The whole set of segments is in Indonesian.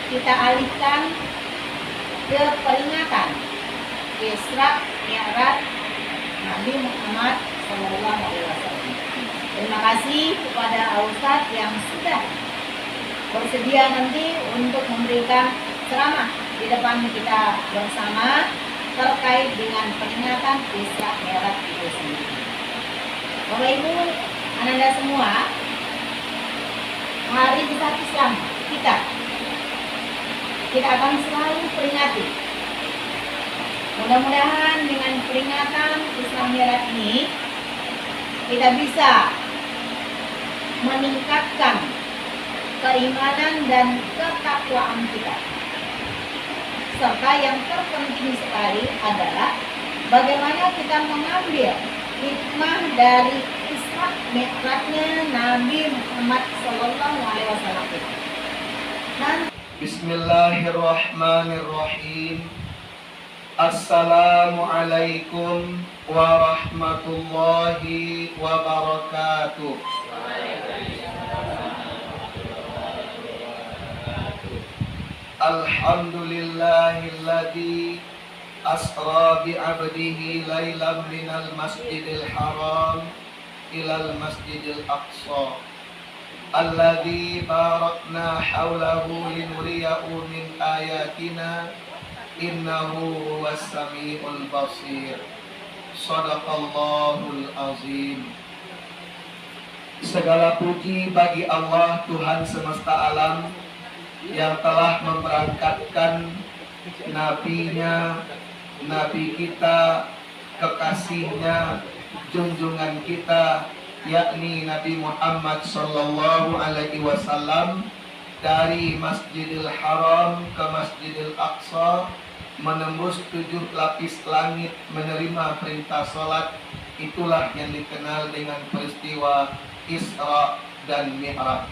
kita alihkan ke peringatan Isra Mi'raj Nabi Muhammad SAW. Terima kasih kepada Ustadz yang sudah bersedia nanti untuk memberikan ceramah di depan kita bersama terkait dengan peringatan Isra Mi'raj itu sendiri. Bapak Ibu, Ananda semua, hari besar Islam kita akan selalu peringati. Mudah-mudahan dengan peringatan Isra Mi'raj ini kita bisa meningkatkan keimanan dan ketakwaan kita. Serta yang terpenting sekali adalah bagaimana kita mengambil hikmah dari Isra Mi'rajnya Nabi Muhammad SAW. Bismillahirrahmanirrahim. Assalamualaikum warahmatullahi wabarakatuh. Alhamdulillahilladzi asra bi'abdihi laylan minal masjidil haram ilal masjidil aqsa alladzi barakna hawlahu linuriyahu min ayatina innahu huwas samiul basir. Shadaqallahul azim. Segala puji bagi Allah Tuhan semesta alam yang telah memberangkatkan nabinya, nabi kita, kekasihnya, junjungan kita, yakni Nabi Muhammad sallallahu alaihi wasallam dari Masjidil Haram ke Masjidil Aqsa, menembus 7 lapis langit, menerima perintah salat. Itulah yang dikenal dengan peristiwa Isra dan Mi'raj.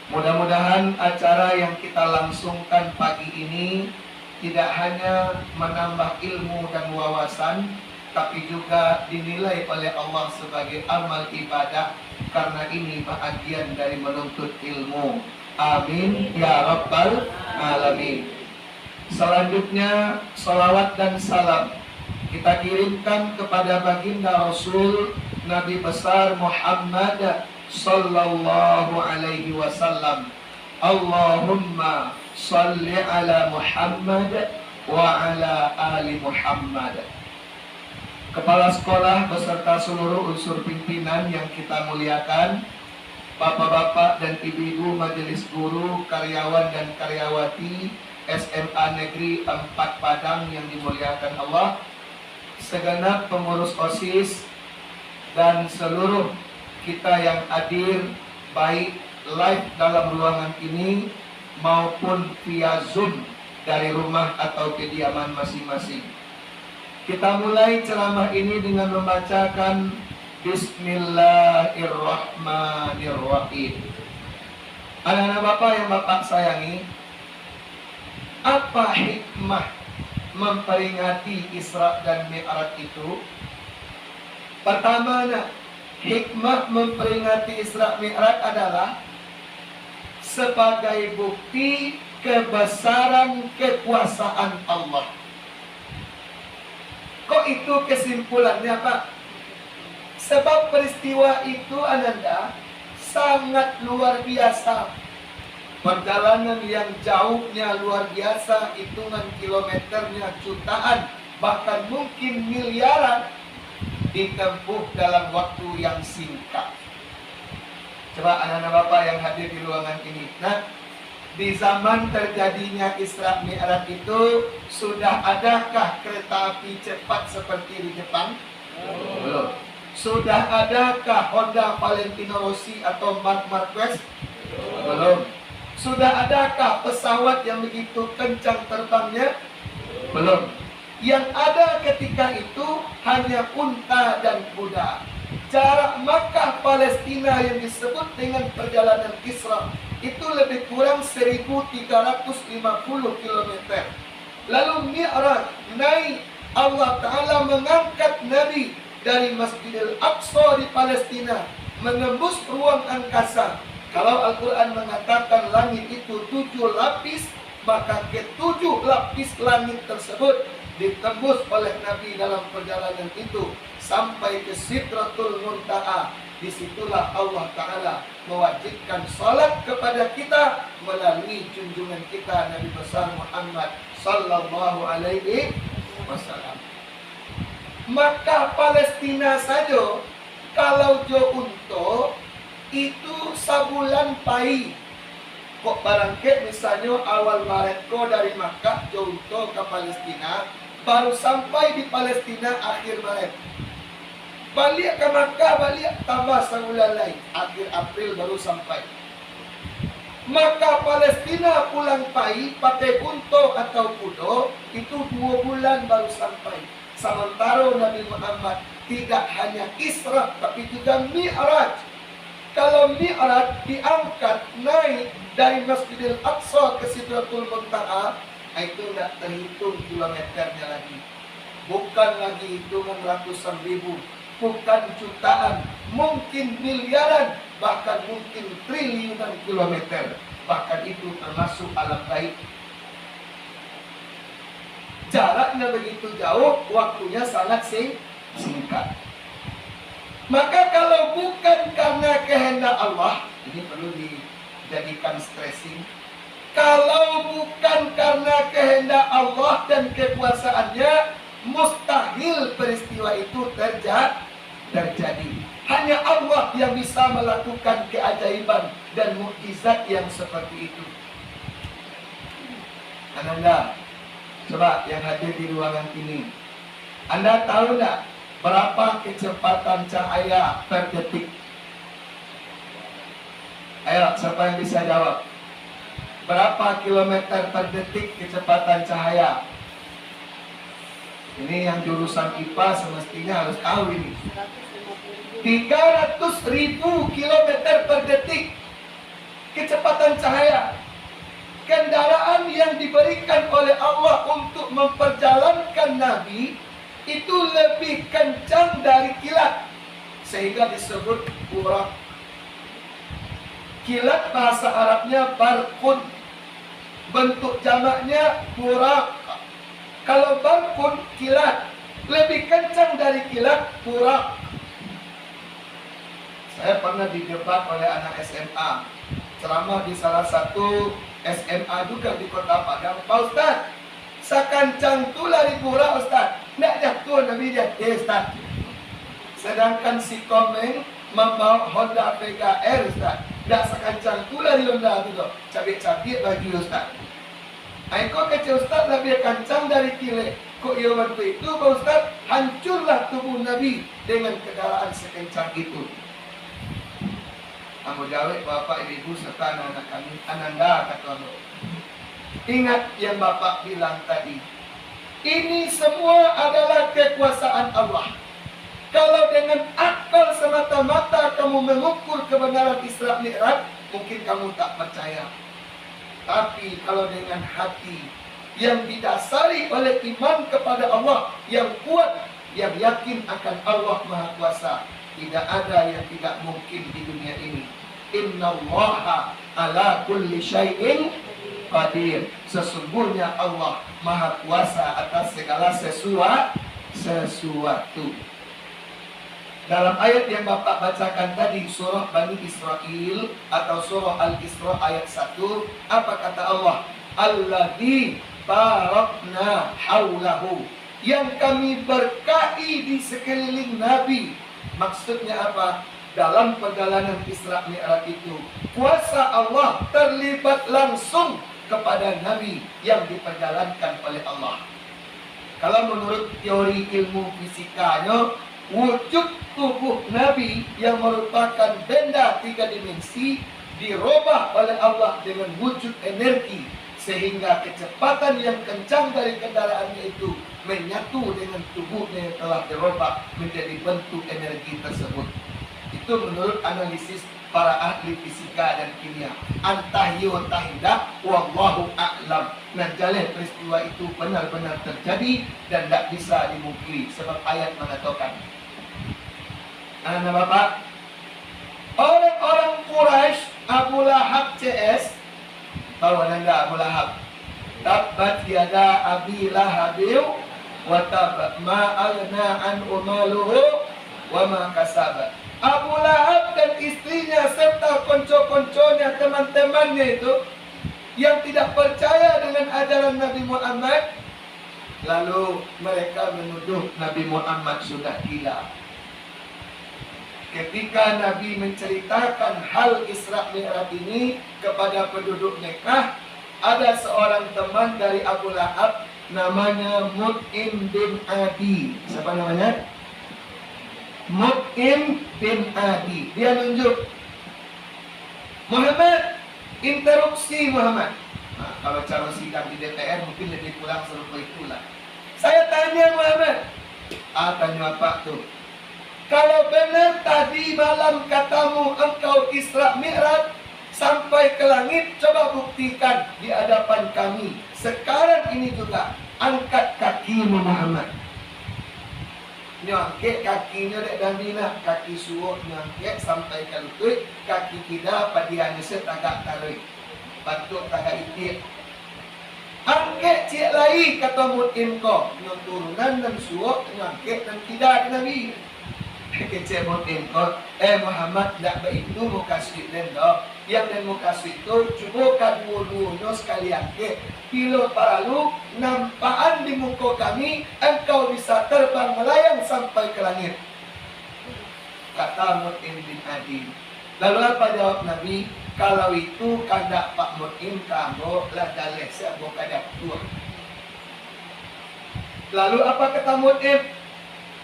Mudah-mudahan acara yang kita langsungkan pagi ini tidak hanya menambah ilmu dan wawasan, tapi juga dinilai oleh Allah sebagai amal ibadah, karena ini bahagian dari menuntut ilmu. Amin ya rabbal alamin. Selanjutnya salawat dan salam kita kirimkan kepada baginda Rasul Nabi besar Muhammad sallallahu alaihi wasallam. Allahumma salli ala Muhammad wa ala ali Muhammad. Kepala sekolah beserta seluruh unsur pimpinan yang kita muliakan, bapak-bapak dan ibu-ibu majelis guru, karyawan dan karyawati SMA Negeri 4 Padang yang dimuliakan Allah, segenap pengurus OSIS dan seluruh kita yang hadir baik live dalam ruangan ini maupun via Zoom dari rumah atau kediaman masing-masing. Kita mulai ceramah ini dengan membacakan Bismillahirrahmanirrahim. Anak-anak Bapak yang Bapak sayangi, apa hikmah memperingati Isra dan Mi'raj itu? Pertama, hikmah memperingati Isra Mi'raj adalah sebagai bukti kebesaran kekuasaan Allah. Kok itu kesimpulannya, Pak? Sebab peristiwa itu, Ananda, sangat luar biasa. Perjalanan yang jauhnya luar biasa, hitungan kilometernya jutaan, bahkan mungkin miliaran, ditempuh dalam waktu yang singkat. Coba anak-anak Bapak yang hadir di ruangan ini. Nah, di zaman terjadinya Isra Mi'raj itu, sudah adakah kereta api cepat seperti di Jepang? Belum. Sudah adakah Honda Valentino Rossi atau Marc Marquez? Belum. Sudah adakah pesawat yang begitu kencang terbangnya? Belum. Yang ada ketika itu hanya unta dan kuda. Jarak Makkah Palestina yang disebut dengan perjalanan Isra itu lebih kurang 1350 km. Lalu Mi'raj, naik, Allah Ta'ala mengangkat Nabi dari Masjidil Aqsa di Palestina, menembus ruang angkasa Kalau Al-Quran mengatakan langit itu 7 lapis, maka ke-7 lapis langit tersebut ditembus oleh Nabi dalam perjalanan itu sampai ke Sidratul Muntaha. Disitulah Allah Ta'ala mewajibkan salat kepada kita melalui junjungan kita Nabi besar Muhammad Sallallahu Alaihi Wasallam. Maka Palestina saja kalau jo untuk itu sabulan pai. Kok barangke misalnya awal Maret ko dari Makkah jo untuk ke Palestina, baru sampai di Palestina akhir Maret. Balik ke Makkah, balik tambah sebulan lain, akhir April baru sampai. Maka Palestina pulang pai pakai unta atau kuda itu 2 bulan baru sampai. Sementara Nabi Muhammad tidak hanya Isra tapi juga Mi'raj. Kalau Mi'raj diangkat naik dari Masjidil Aqsa ke Sidratul Muntaha, itu tidak terhitung kilometernya lagi. Bukan lagi hitungan ratusan ribu, bukan jutaan, mungkin miliaran, bahkan mungkin triliunan kilometer. Bahkan itu termasuk alam gaib. Jaraknya begitu jauh, waktunya sangat singkat. Maka kalau bukan karena kehendak Allah, ini perlu dijadikan stressing. Kalau bukan karena kehendak Allah dan kekuasaannya, mustahil peristiwa itu terjadi. Hanya Allah yang bisa melakukan keajaiban dan mukjizat yang seperti itu. Ananda, coba yang hadir di ruangan ini, Anda tahu enggak berapa kecepatan cahaya per detik? Ayo, siapa yang bisa jawab? Berapa kilometer per detik kecepatan cahaya? Ini yang jurusan IPA semestinya harus tahu ini. 300.000 kilometer per detik kecepatan cahaya. Kendaraan yang diberikan oleh Allah untuk memperjalankan Nabi itu lebih kencang dari kilat, sehingga disebut burak. Kilat bahasa Arabnya barqun, bentuk jamaknya burak. Kalau barqun kilat, lebih kencang dari kilat burak. Saya pernah didebat oleh anak SMA, ceramah di salah satu SMA juga di Kota Padang. Pak Ustaz, sakancang tu lari burak Ustaz, nak jatuh Nabi dia, Ustaz. Sedangkan si Komeng membawa Honda PKR Ustaz, nak sakancang tu lari Honda tu tu, cabik-cabik bagi Ustaz. Kok kecil Ustaz lebih kencang dari kile. Kok ia waktu itu Pak Ustaz, hancurlah tubuh Nabi dengan kendaraan sekencang itu. Kamu jawab Bapak, Ibu, serta anak-anak kami, Ananda, kata Allah. Ingat yang Bapak bilang tadi. Ini semua adalah kekuasaan Allah. Kalau dengan akal semata-mata kamu mengukur kebenaran Isra Mi'raj, mungkin kamu tak percaya. Tapi kalau dengan hati yang didasari oleh iman kepada Allah yang kuat, yang yakin akan Allah Maha Kuasa, tidak ada yang tidak mungkin di dunia ini. Innallaha ala kulli syai'in qadir. Sesungguhnya Allah Maha Kuasa atas segala sesuatu. Dalam ayat yang Bapak bacakan tadi, surah Bani Israel atau surah Al-Isra ayat 1, apa kata Allah? Alladzi barakna haulahu, yang kami berkahi di sekeliling Nabi. Maksudnya apa? Dalam perjalanan Isra Mi'raj itu, kuasa Allah terlibat langsung kepada Nabi yang diperjalankan oleh Allah. Kalau menurut teori ilmu fisikanya, wujud tubuh Nabi yang merupakan benda 3 dimensi dirubah oleh Allah dengan wujud energi, sehingga kecepatan yang kencang dari kendaraannya itu menyatu dengan tubuhnya yang telah dirubah menjadi bentuk energi tersebut. Itu menurut analisis para ahli fisika dan kimia. Antah yo tidak, wallahu a'lam. Nah, jalih peristiwa itu benar-benar terjadi dan tidak bisa dimungkiri sebab ayat mengatakan. Anak Bapak, orang-orang Quraisy Abu Lahab CS. Tahu Anda Abu Lahab? Tabbat yada abi lahabil wa tab ma aghna an maluhu wa ma kasaba. Abu Lahab dan istrinya serta konco-konconya, teman-temannya itu yang tidak percaya dengan ajaran Nabi Muhammad, lalu mereka menuduh Nabi Muhammad sudah gila. Ketika Nabi menceritakan hal Isra Mi'raj ini kepada penduduk Mekah, ada seorang teman dari Abu Lahab namanya Mut'im bin Adi. Siapa namanya? Mut'im bin Adi. Dia nunjuk, Muhammad, interupsi Muhammad. Nah, kalau calon sidang di DPR mungkin lebih kurang serupa itulah. Saya tanya Muhammad. Tanya apa tuh? Kalau benar tadi malam katamu engkau Isra Mi'raj sampai ke langit, coba buktikan di hadapan kami. Sekarang ini juga angkat kakimu Muhammad. Nyangkek kakinya dek dan bina, kaki suruh nyangkek sampai ke lutut, kaki kita padiannya setagak tarik, batuk tagak itik. Angket cik lai kata Mut'im ko, yang turunan dan suruh nyangkek dan tidak Nabi. Kecil Mut'im ko, Muhammad tak begitu muka suit dan dok. Yang dan muka suit itu cuba dua-duanya sekali angkek. Bila paralu nampaan di muka kami, engkau bisa terbang melayang sampai ke langit. Kata Mut'im bin Adi. Lalu apa jawab Nabi? Kalau itu kandak Pak Mut'im kamu lah dalih sebuah kadak tua. Lalu apa kata Mut'im?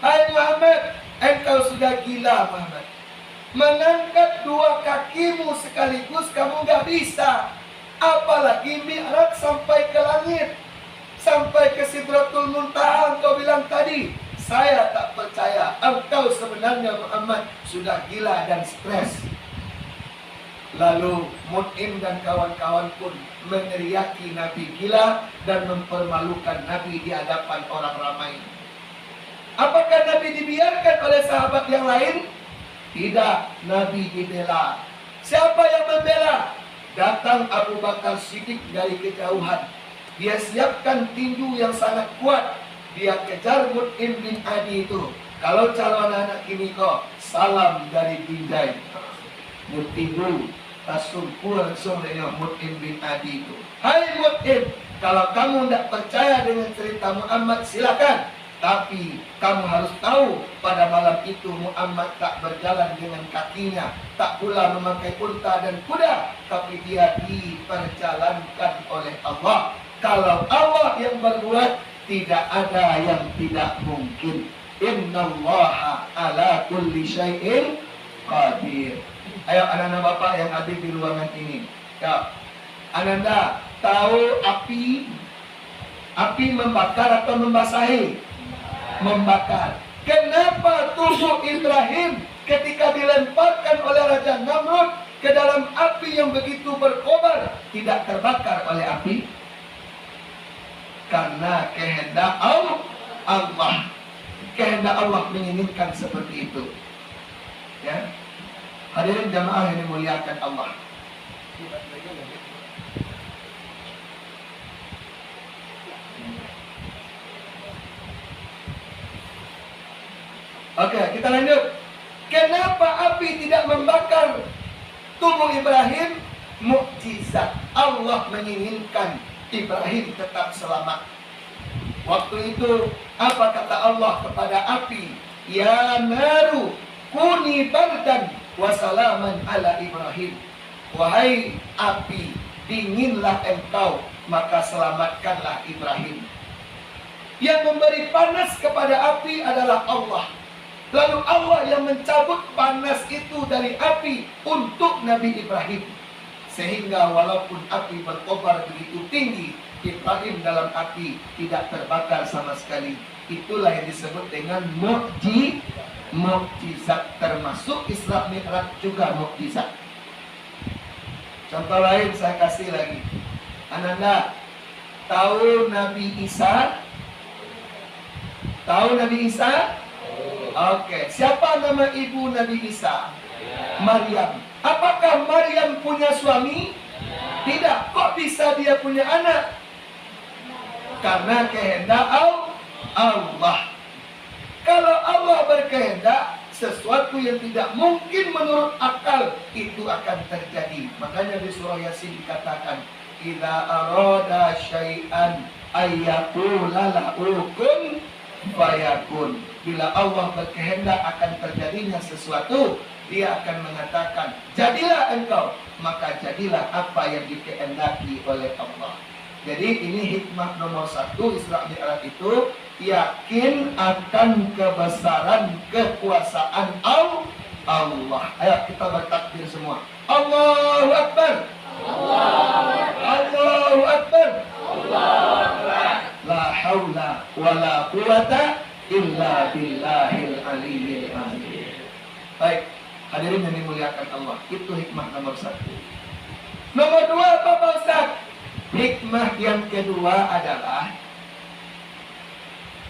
Hai Muhammad, engkau sudah gila Muhammad. Mengangkat dua kakimu sekaligus kamu gak bisa. Apalagi Mi'raj sampai ke langit, sampai ke Sidratul Muntaha engkau bilang tadi. Saya tak percaya. Engkau sebenarnya Muhammad sudah gila dan stres. Lalu Mut'im dan kawan-kawan pun meneriaki Nabi gila dan mempermalukan Nabi di hadapan orang ramai. Apakah Nabi dibiarkan oleh sahabat yang lain? Tidak, Nabi dibela. Siapa yang membela? Datang Abu Bakar Siddiq dari kejauhan. Dia siapkan tinju yang sangat kuat. Dia kejar Mut'im bin Adi itu. Kalau calon anak ini kok, salam dari Binjai. Mut'im tasumpu langsung dengan Mut'im bin Adi itu. Hai Mut'im, kalau kamu tidak percaya dengan cerita Muhammad silakan. Tapi kamu harus tahu pada malam itu Muhammad tak berjalan dengan kakinya, tak pula memakai unta dan kuda, tapi dia diperjalankan oleh Allah. Kalau Allah yang berbuat, tidak ada yang tidak mungkin. Innallaha ala kulli syai'in qadir. Ayo anak-anak bapak yang ada di ruangan ini. Ya. Ananda tahu api membakar atau membasahi? Membakar. Kenapa tubuh Ibrahim ketika dilemparkan oleh Raja Namrud ke dalam api yang begitu berkobar tidak terbakar oleh api? Karena kehendak Allah. Kehendak Allah menginginkan seperti itu. Ya. Hadirin jamaah yang dimuliakan Allah. Oke, kita lanjut. Kenapa api tidak membakar tubuh Ibrahim? Mukjizat. Allah menginginkan Ibrahim tetap selamat. Waktu itu apa kata Allah kepada api? Ya naru kuni bardan wa salaman ala Ibrahim. Wahai api, dinginlah engkau, maka selamatkanlah Ibrahim. Yang memberi panas kepada api adalah Allah. Lalu Allah yang mencabut panas itu dari api untuk Nabi Ibrahim. Sehingga walaupun api berkobar begitu tinggi, Ibrahim dalam api tidak terbakar sama sekali. Itulah yang disebut dengan mukjizat. Termasuk Isra Mi'raj juga mukjizat. Contoh lain saya kasih lagi. Ananda tahu Nabi Isa? Tahu Nabi Isa? Oke, siapa nama ibu Nabi Isa? Maryam. Apakah Maryam punya suami? Tidak. Kok bisa dia punya anak? Karena kehendak Allah. Kalau Allah berkehendak, sesuatu yang tidak mungkin menurut akal itu akan terjadi. Makanya di surah Yasin dikatakan, "Idza arada syai'an ayyaqula lahu kun fayakun." Bila Allah berkehendak akan terjadinya sesuatu, dia akan mengatakan, "Jadilah engkau," maka jadilah apa yang dikehendaki oleh Allah. Jadi ini hikmah nomor 1 Isra Mi'raj itu, yakin akan kebesaran kekuasaan Allah. Ayo kita bertakbir semua. Allahu Akbar. Allahu Akbar. La haula wa la quwata illa billahil aliyyil azim. Baik, hadirin yang dimuliakan Allah, itu hikmah nomor 1. Nomor 2 apa Pak Ustaz? Hikmah yang kedua adalah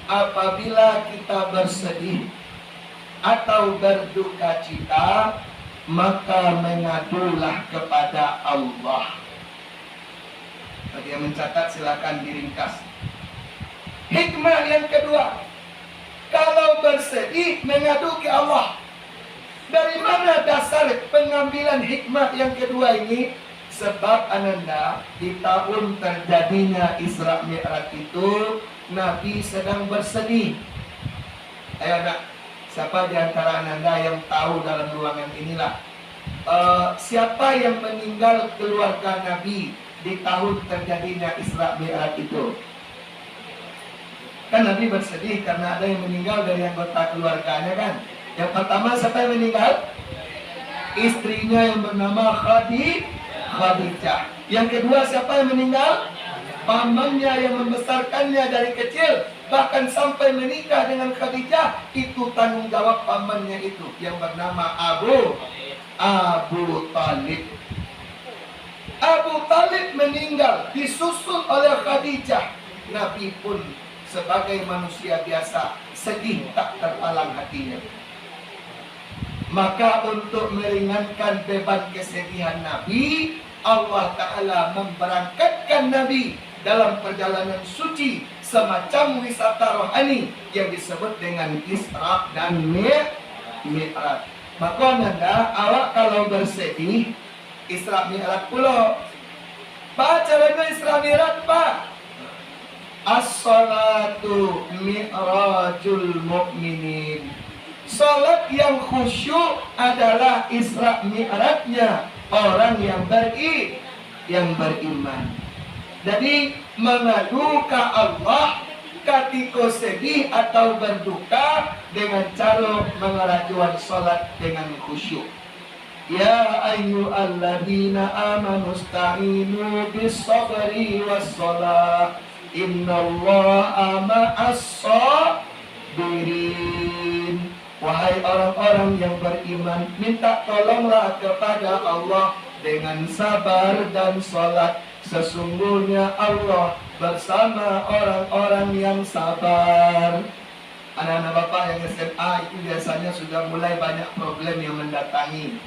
apabila kita bersedih atau berduka cita, maka mengadulah kepada Allah. Bagi yang mencatat silakan diringkas. Hikmah yang kedua, kalau bersedih mengadu ke Allah. Dari mana dasar pengambilan hikmah yang kedua ini? Sebab Ananda, di tahun terjadinya Isra Mi'raj itu, Nabi sedang bersedih. Ayo nak, siapa di antara Ananda yang tahu dalam ruangan inilah, siapa yang meninggal keluarga Nabi di tahun terjadinya Isra Mi'raj itu? Kan Nabi bersedih karena ada yang meninggal dari anggota keluarganya kan. Yang pertama siapa yang meninggal? Istrinya yang bernama Khadijah. Yang kedua siapa yang meninggal? Pamannya yang membesarkannya dari kecil, bahkan sampai menikah dengan Khadijah. Itu tanggung jawab pamannya itu yang bernama Abu Talib. Abu Talib meninggal disusul oleh Khadijah. Nabi pun sebagai manusia biasa sedih tak terpalang hatinya. Maka untuk meringankan beban kesedihan Nabi, Allah Ta'ala memberangkatkan Nabi dalam perjalanan suci semacam wisata rohani yang disebut dengan Isra dan Mi'raj. Maka Nanda, awak kalau bersedih, Isra Mi'raj pula. Pak, caranya Isra Mi'raj, Pak. As-salatu mi'rajul mu'minin. Salat yang khusyuk adalah Isra Mi'rajnya orang yang beriman. Jadi mengadu ke Allah ketika sedih atau berduka dengan cara mengerajuan salat dengan khusyuk. Ya ayyuhalladzina amanu sta'inu bis sabri was shalah innallaha ma'as sabirin. Wahai orang-orang yang beriman, minta tolonglah kepada Allah dengan sabar dan salat. Sesungguhnya Allah bersama orang-orang yang sabar. Anak-anak bapak yang SMA itu biasanya sudah mulai banyak problem yang mendatangi.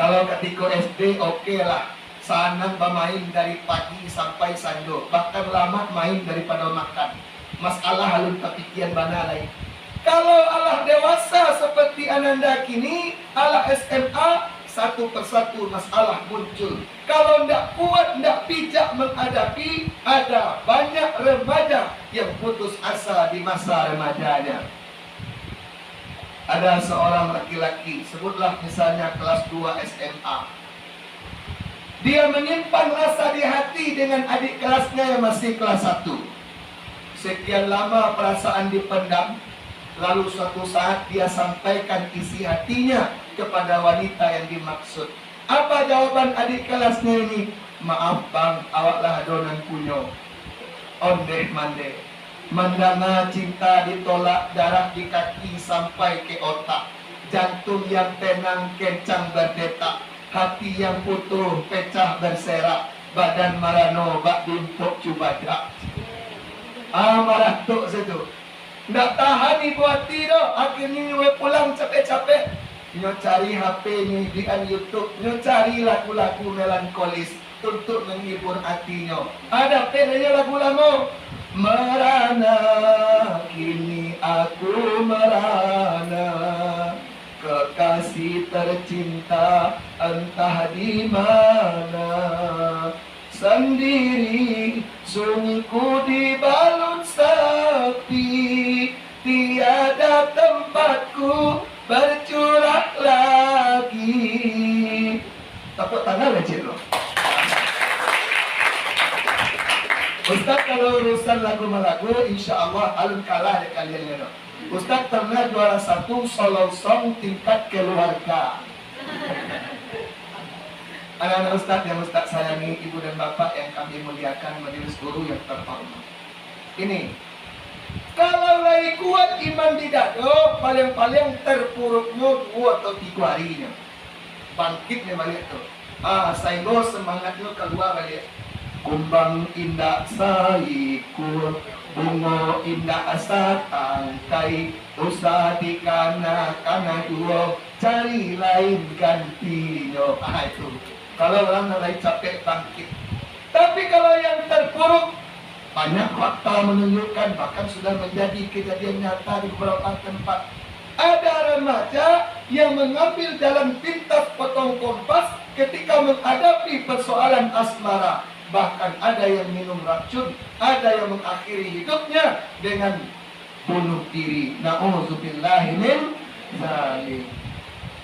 Kalau ketika SD oke lah, sanang bermain dari pagi sampai sanjo, bahkan lama main daripada makan. Masalah halun kepikiran bana lain. Kalau Allah dewasa seperti Ananda kini, Allah SMA, satu persatu masalah muncul. Kalau tidak kuat, tidak bijak menghadapi, ada banyak remaja yang putus asa di masa remajanya. Ada seorang laki-laki, sebutlah misalnya kelas 2 SMA. Dia menyimpan rasa di hati dengan adik kelasnya yang masih kelas 1. Sekian lama perasaan dipendam. Lalu suatu saat dia sampaikan isi hatinya kepada wanita yang dimaksud. Apa jawaban adik kelasnya ini? Maaf bang, awaklah adonan kunyo. Ondeh mandeh. Mandanga cinta ditolak, darah di kaki sampai ke otak. Jantung yang tenang kencang berdetak. Hati yang putuh pecah berserak. Badan marano bak dimpuk cubadak. Marah tuk situ. Nggak tahan ibu hati dah. Akhirnya we pulang capek-capek. nyo cari HP, nyo di YouTube, nyo cari lagu-lagu melankolis untuk menghibur hatinya. Ada penanya lagu lama. Merana, kini aku merana, kekasih tercinta entah di mana. Sendiri, sunyiku dibalut sepi, tiada tempatku bercurah lagi. Tepuk tangan lah, Cik. Ustaz kalau urusan lagu-lagu, insya Allah alun kalah di kalian ya. Ustaz pernah juara 1 solo song tingkat keluarga. Anak-anak Ustaz yang Ustaz sayangi, ibu dan bapak yang kami muliakan, majelis guru yang terhormat. Ini, kalau lagi kuat iman di dado, paling-paling terpuruknya 2 atau 3 harinya. Bangkitnya balik tuh. Sehingga semangatnya keluar balik. Kumbang indah saiku, bunga indah asa tangkai, usah di kana dua, cari lain gantinya. Itu. Kalau orang lagi capek bangkit. Tapi kalau yang terpuruk, banyak fakta menunjukkan, bahkan sudah menjadi kejadian nyata di beberapa tempat. Ada remaja yang mengambil jalan pintas potong kompas ketika menghadapi persoalan asmara. Bahkan ada yang minum racun, ada yang mengakhiri hidupnya dengan bunuh diri. Na'udzubillahi min dzalik.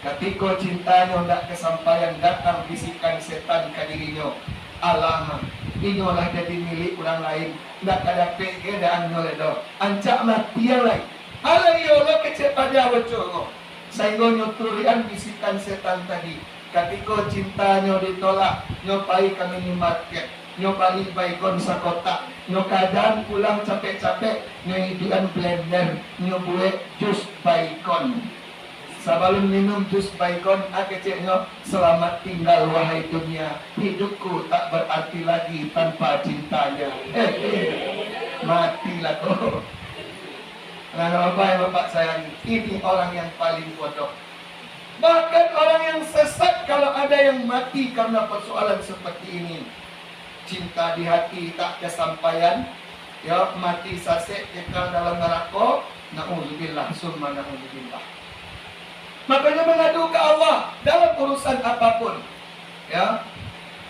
Ketika cintanya tidak kesampaian, datang bisikan setan ke dirinya. Alamak, ini olah jadi milik orang lain. Tidak ada pegadaan oleh do. Ancak mati yang lain. Alayolo kecil pada wajah. Sehingga nyuturian bisikan setan tadi. Ketika cintanya ditolak, nyopai ke minimarket, nyopai baikon sakota, nyokadaan pulang capek-capek, nyohiduan blender, nyobuat jus baikon. Sebelum minum jus baikon, akeceknya selamat tinggal wahai dunia, hidupku tak berarti lagi tanpa cintanya. Matilah kau. Nah, bapak sayang, ini orang yang paling bodoh. Bahkan orang yang sesat kalau ada yang mati karena persoalan seperti ini. Cinta di hati tak kesampaian, ya mati sasek kekal dalam neraka. Na'udzubillah, summa na'udzubillah. Makanya mengadu ke Allah dalam urusan apapun. Ya,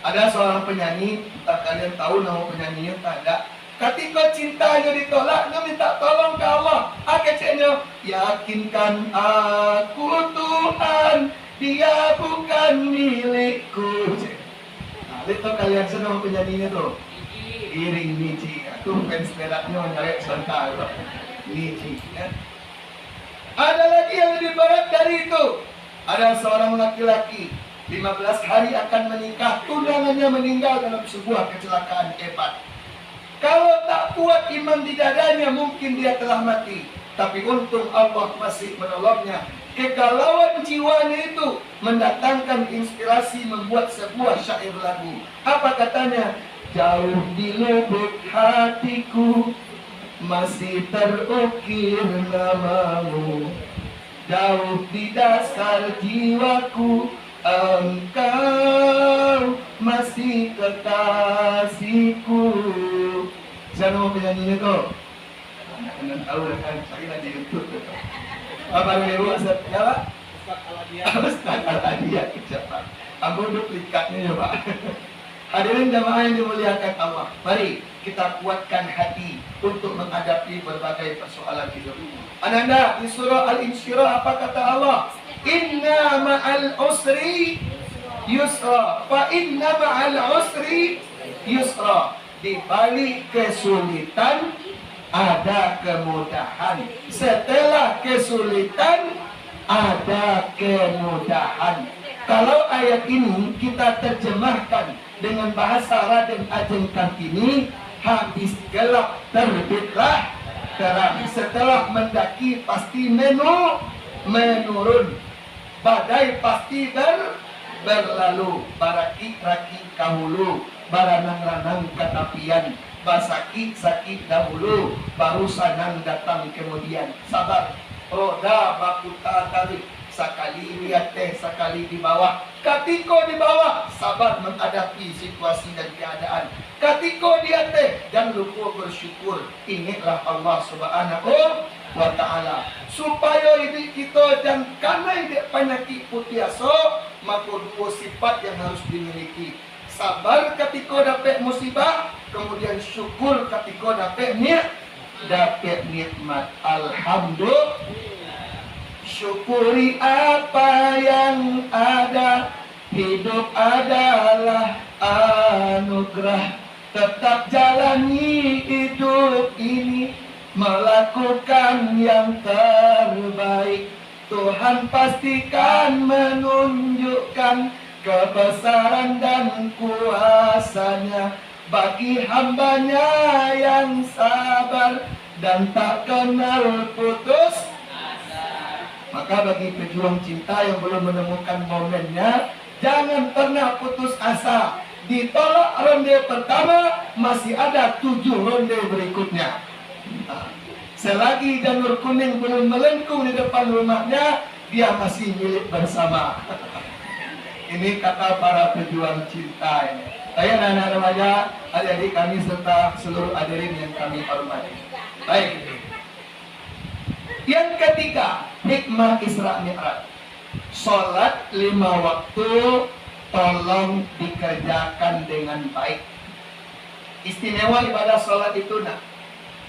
ada seorang penyanyi, tak kalian tahu nama penyanyinya tak ada. Ketika cintanya ditolak, dia minta tolong ke Allah. Akeceknya, yakinkan aku Tuhan, dia bukan milikku. Nah, itu kalian senang penyanyinya tuh. Iring Niji. Aku fans beratnya nyarek sebentar. Niji. Ya. Ada lagi yang lebih berat dari itu. Ada seorang laki-laki 15 hari akan menikah, tunangannya meninggal dalam sebuah kecelakaan hebat. Kalau tak kuat iman di dadanya, mungkin dia telah mati. Tapi untung Allah masih menolongnya. Kegalauan jiwanya itu mendatangkan inspirasi membuat sebuah syair lagu. Apa katanya? Jauh di lubuk hatiku masih terukir namamu, jauh di dasar jiwaku engkau masih kekasihku. Siapa mau penyanyinya tuh? Anak-anak tahu kan, saya lagi YouTube. Apa yang Ustaz? Ya Pak? Ustaz Al-Adiyah. Siapa? Aku duplikatnya ya Pak. Hadirin jamaah yang dimuliakan Allah, mari kita kuatkan hati untuk menghadapi berbagai persoalan hidup. Ananda, di surah Al-Insyirah apa kata Allah? Inna ma'al usri yusra, fa inna ma'al usri yusra. Di balik kesulitan ada kemudahan. Setelah kesulitan ada kemudahan. Kalau ayat ini kita terjemahkan dengan bahasa Raden Ajeng Kartini, habis gelap terbitlah terang. Setelah mendaki pasti menurun, badai pasti berlalu. Baraki-raki kahulu, baranang-ranang katapian, basaki-saki dahulu, baru sanang datang kemudian. Sabar, roda baku tarik, Sekali di atas, sekali di bawah. Ketika di bawah, sabar menghadapi situasi dan keadaan. Ketika di atas, jangan lupa bersyukur. Ingatlah Allah Subhanahu wa ta'ala. Supaya hidup kita dan karena hidup penyakit putiasa, maka dua sifat yang harus dimiliki. Sabar ketika dapat musibah, kemudian syukur ketika dapat nikmat. Alhamdulillah. Syukuri apa yang ada. Hidup adalah anugerah. Tetap jalani hidup ini, melakukan yang terbaik. Tuhan pastikan menunjukkan kebesaran dan kuasanya bagi hambanya yang sabar dan tak kenal putus. Maka bagi pejuang cinta yang belum menemukan momennya, jangan pernah putus asa. Ditolak ronde pertama, masih ada 7 ronde berikutnya. Selagi janur kuning belum melengkung di depan rumahnya, dia masih milik bersama. Ini kata para pejuang cinta ini. Saya anak-anak remaja, adik-adik kami serta seluruh hadirin yang kami hormati. Baik. Yang ketiga, hikmah Isra Mi'raj. Salat 5 waktu tolong dikerjakan dengan baik. Istimewa ibadah salat itu nak.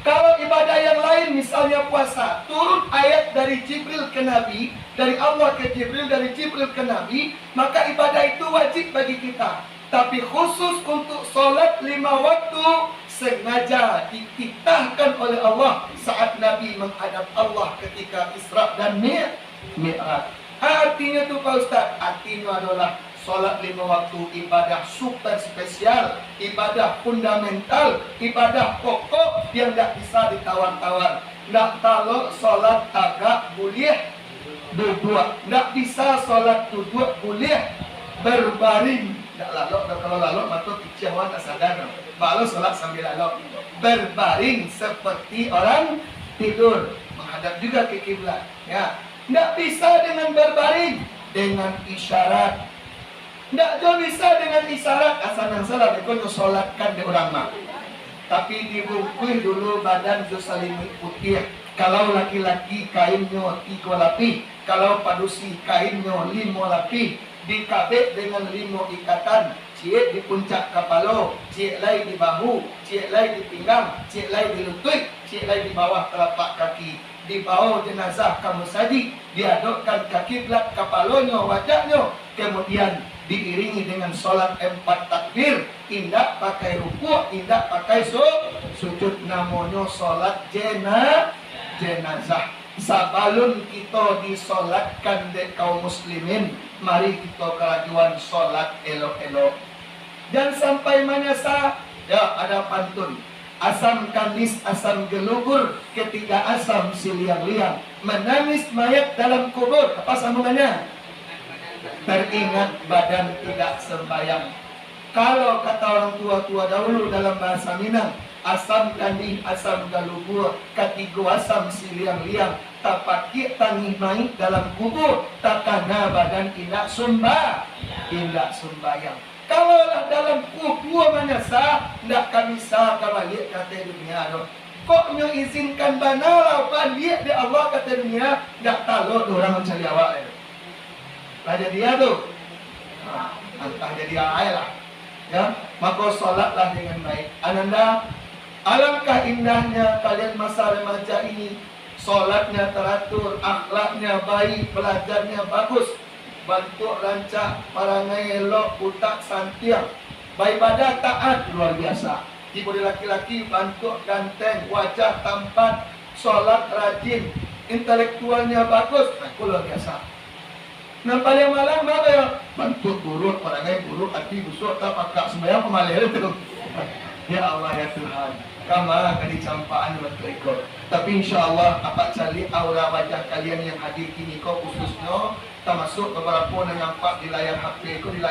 Kalau ibadah yang lain misalnya puasa, turun ayat dari Jibril ke Nabi, dari Allah ke Jibril, dari Jibril ke Nabi, maka ibadah itu wajib bagi kita. Tapi khusus untuk salat 5 waktu sengaja dititahkan oleh Allah saat Nabi menghadap Allah ketika Isra dan Mi'raj. Artinya itu Pak Ustaz, artinya adalah salat 5 waktu ibadah super spesial, ibadah fundamental, ibadah pokok yang tidak bisa ditawar-tawar. Tidak kalau salat agak boleh duduk, tidak bisa salat duduk boleh berbaring. Tak lalu, kalau lalu maka kicauan tak sadar. Baru solat sambil lalu berbaring seperti orang tidur, menghadap juga ke kiblat. Ya, tidak bisa dengan berbaring, dengan isyarat. Tidak bisa dengan isyarat. Asal yang salah itu solatkan di orang mah. Tapi dibungkus dulu badan selimut putih. Kalau laki-laki kainnya 3 lapis, kalau padusi kainnya 5 lapis. Dikabit dengan 5 ikatan, cik di puncak kepala, cik lain di bahu, cik lain di pinggang, cik lain di lutut, cik lain di bawah telapak kaki. Dibawa jenazah kamu saji, diadukkan ke kiblat kepalanya, wajahnya, kemudian diiringi dengan solat 4 takbir, tidak pakai rukuk, tidak pakai sujud, namanya solat jenazah. Sabalun kita disolatkan de kaum muslimin, mari kita kelajuan solat elok-elok. Dan sampai manasa, ya ada pantun. Asam kandis, asam gelugur, ketiga asam siliang-liang. Menangis mayat dalam kubur. Apa sambungannya? Teringat badan tidak sembahyang. Kalau kata orang tua-tua dahulu dalam bahasa Minang, asam kandih, asam galubur, ketiga asam siliang-liang, tak pakai tangih main dalam kubur, takana badan tidak sembahyang. Kalau dalam kubur menyesal, tidak kami bisa kembali kata dunia. Kok nyo izinkan banalau balik di Allah kata dunia, tidak tahu orang mencari awak. Lah jadi tuh, entah jadi ayat lah. Ya, maka solatlah dengan baik. Ananda, alangkah indahnya kalian masa remaja ini. Solatnya teratur, akhlaknya baik, belajarnya bagus, bantu rancak, parangai elok, utak santiang, beribadah taat luar biasa. Ibu laki-laki bantu ganteng, wajah tampan, solat rajin, intelektualnya bagus, luar biasa. Nah paling malam apa ya? Bantu buruk, parangai buruk, hati busuk, tak pakak sembahyang pemalih itu. Ya Allah ya Tuhan, kama akan dicampaan berikut. Tapi insya Allah apa cali aura wajah kalian yang hadir kini kau khususnya, termasuk beberapa yang nampak di layar HP kau, di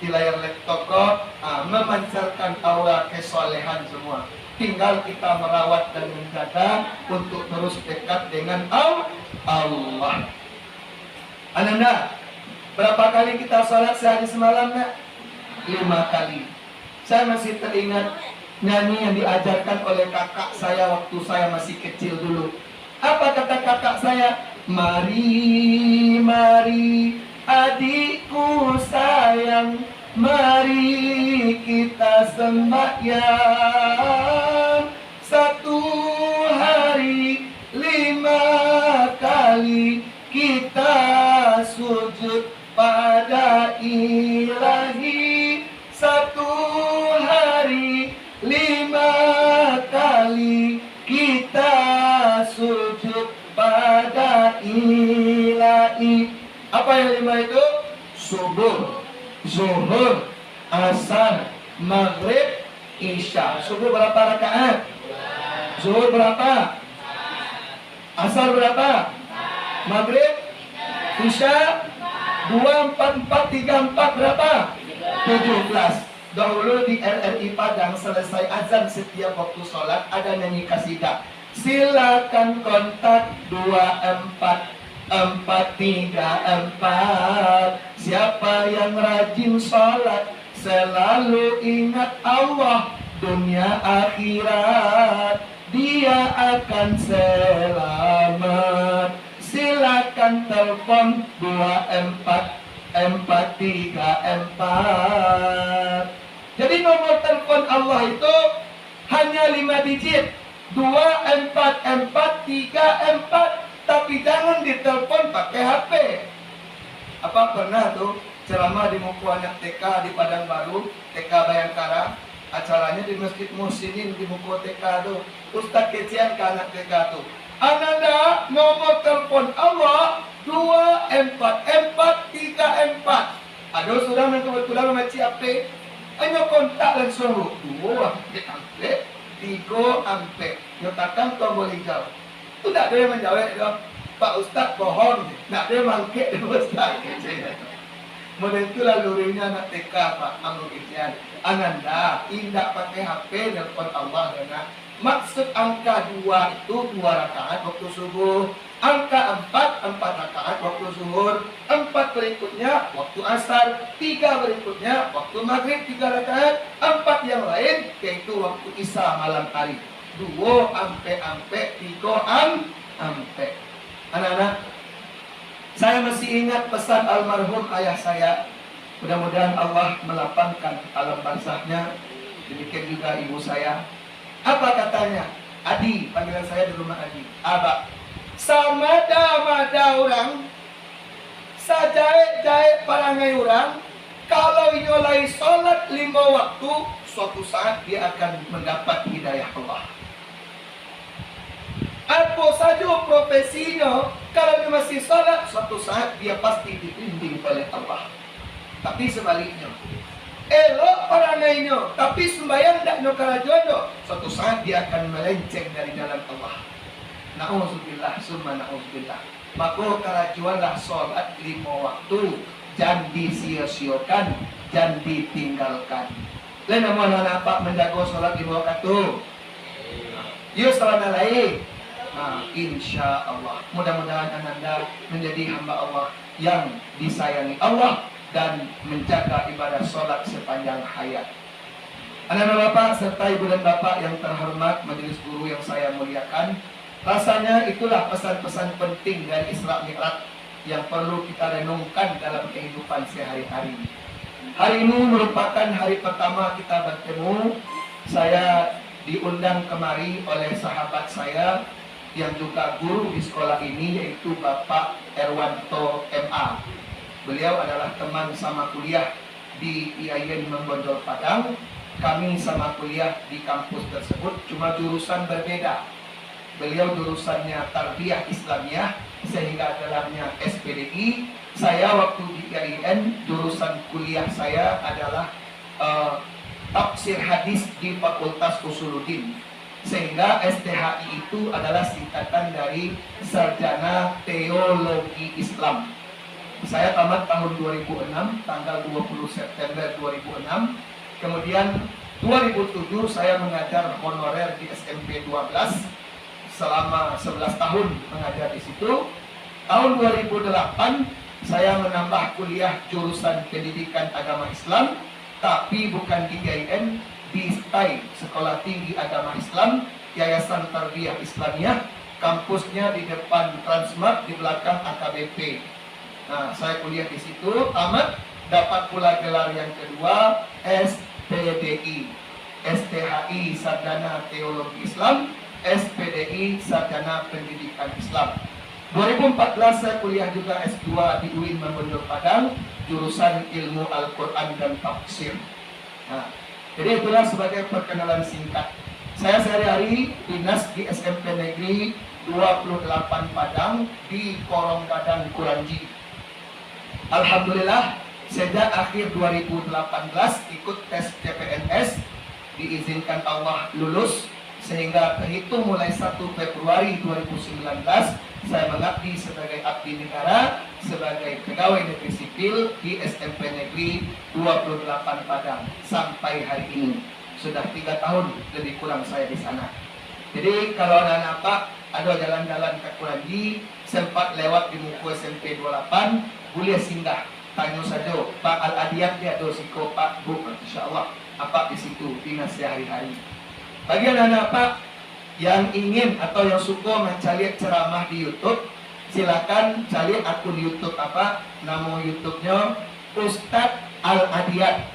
layar laptop kau, memancarkan aura kesolehan semua. Tinggal kita merawat dan menjaga untuk terus dekat dengan Allah. Ananda, berapa kali kita sholat sehari semalam, nak? 5 kali. Saya masih teringat nyanyi yang diajarkan oleh kakak saya waktu saya masih kecil dulu. Apa kata kakak saya? Mari, mari adikku sayang, mari kita sembahyang 1 hari 5 kali kita sujud pada ilahi 1 hari 5 kali kita sujud pada ilahi. Apa yang 5 itu? Subuh, zuhur, asar, maghrib, isya. Subuh berapa rakaat? Zuhur berapa? Asar berapa? Maghrib, isya 2, 4, 4, 3, 4 berapa? 17. Dahulu di RRI Padang selesai azan setiap waktu sholat ada nyanyi kasidah. Silakan kontak 24 Siapa yang rajin sholat selalu ingat Allah dunia akhirat dia akan selamat. Silakan telepon 24. Jadi nomor telepon Allah itu hanya 5 digit, 24. Tapi jangan ditelepon pakai HP. Apa pernah tuh ceramah di Muku Anak TK di Padang Baru, TK Bayangkara, acaranya di Masjid Muhsinin di Muku TK tuh, Ustadz kecian ke anak TK tuh. Ananda, nomor telepon Allah 24. Aduh sudah kebetulan membaca HP. Hanya kontak langsung 2 ampe, 3 ampe. Nyatakan tombol hijau. Itu tak ada yang menjawab dong. Pak Ustaz bohong. Tak ada yang mangkit dengan Ustaz. Model itu lalurinya anak TK Pak Amru Ijian. Ananda, tidak pakai HP nelpon Allah karena maksud angka 2 itu 2 rakaat waktu subuh. Angka 4 rakaat waktu zuhur, 4 berikutnya waktu asar, 3 berikutnya waktu maghrib 3 rakaat, 4 yang lain yaitu waktu isya malam hari. 2 ampe, 3 ampe. Anak-anak, saya masih ingat pesan almarhum ayah saya. Mudah-mudahan Allah melapangkan alam barzahnya. Demikian juga ibu saya. Apa katanya? Adi, panggilan saya di rumah Adi. Abah, samada-mada orang, sajait-jait parangai orang, kalau nyolai sholat 5 waktu, suatu saat dia akan mendapat hidayah Allah. Apa saja profesinya, kalau dia masih sholat, suatu saat dia pasti dibimbing oleh Allah. Tapi sebaliknya, elok parangainya, tapi sembahyang tak nak kerajuan, suatu saat dia akan melenceng dari jalan Allah. Na'udzubillah, summa na'udzubillah. Maka kerajuanlah sholat 5 waktu, jangan disia-siakan, jangan ditinggalkan. Lain nama apa menjaga sholat 5 waktu? Yuk sarana lain. Insya Allah. Mudah-mudahan Ananda menjadi hamba Allah yang disayangi Allah dan menjaga ibadah sholat sepanjang hayat. Anak-anak Bapak serta Ibu dan Bapak yang terhormat, majelis guru yang saya muliakan, rasanya itulah pesan-pesan penting dari Isra Mi'raj yang perlu kita renungkan dalam kehidupan sehari-hari. Hari ini merupakan hari pertama kita bertemu. Saya diundang kemari oleh sahabat saya yang juga guru di sekolah ini, yaitu Bapak Erwanto MA. Beliau adalah teman sama kuliah di IAIN Membondol Padang. Kami sama kuliah di kampus tersebut, cuma jurusan berbeda. Beliau jurusannya Tarbiyah Islamiyah, sehingga dalamnya SPDI. Saya waktu di IAIN, jurusan kuliah saya adalah Tafsir Hadis di Fakultas Usuluddin. Sehingga STHI itu adalah singkatan dari Sarjana Teologi Islam. Saya tamat tahun 2006, tanggal 20 September 2006. Kemudian 2007 saya mengajar honorer di SMP 12 selama 11 tahun mengajar di situ. Tahun 2008 saya menambah kuliah jurusan pendidikan agama Islam, tapi bukan di IAIN, di STAI, Sekolah Tinggi Agama Islam, Yayasan Tarbiyah Islamiyah, kampusnya di depan Transmart, di belakang AKBP. Nah, saya kuliah di situ, tamat, dapat pula gelar yang kedua, SPDI, STHI Sarjana Teologi Islam, SPDI Sarjana Pendidikan Islam. 2014 saya kuliah juga S2 di UIN Membendung Padang, jurusan Ilmu Al-Quran dan Tafsir. Nah, jadi itulah sebagai perkenalan singkat. Saya sehari-hari dinas di SMP Negeri 28 Padang di Korong Gadang Kuranji. Alhamdulillah, sejak akhir 2018 ikut tes CPNS, diizinkan Allah lulus, sehingga terhitung mulai 1 Februari 2019 saya mengabdi sebagai abdi negara, sebagai pegawai negeri sipil di SMP Negeri 28 Padang sampai hari ini. Sudah 3 tahun lebih kurang saya di sana. Jadi kalau anak-anak Pak ada jalan-jalan ke Kuranji, sempat lewat di muku SMP 28, boleh singgah, tanya saja Pak Al-Adiyat dia dosiko Pak Bu, insya Allah apa di situ dinas sehari-hari. Bagi anak-anak Pak yang ingin atau yang suka mencari ceramah di YouTube, silakan cari akun YouTube apa nama YouTube-nya Ustadz Al-Adiyat.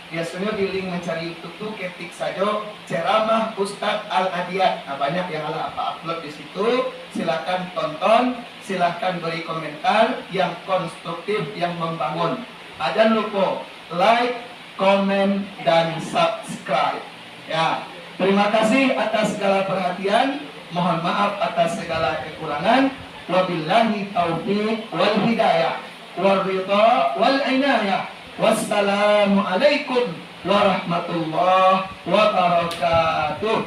Biasanya di link mencari YouTube tuh ketik saja ceramah Ustadz Al-Adiyat. Nah, banyak yang apa upload di situ. Silakan tonton, silakan beri komentar yang konstruktif, yang membangun. Jangan lupa like, komen, dan subscribe. Ya. Terima kasih atas segala perhatian. Mohon maaf atas segala kekurangan. Wabillahi taufiq wal hidayah wal ridha wal inayah. Wassalamualaikum warahmatullahi wabarakatuh.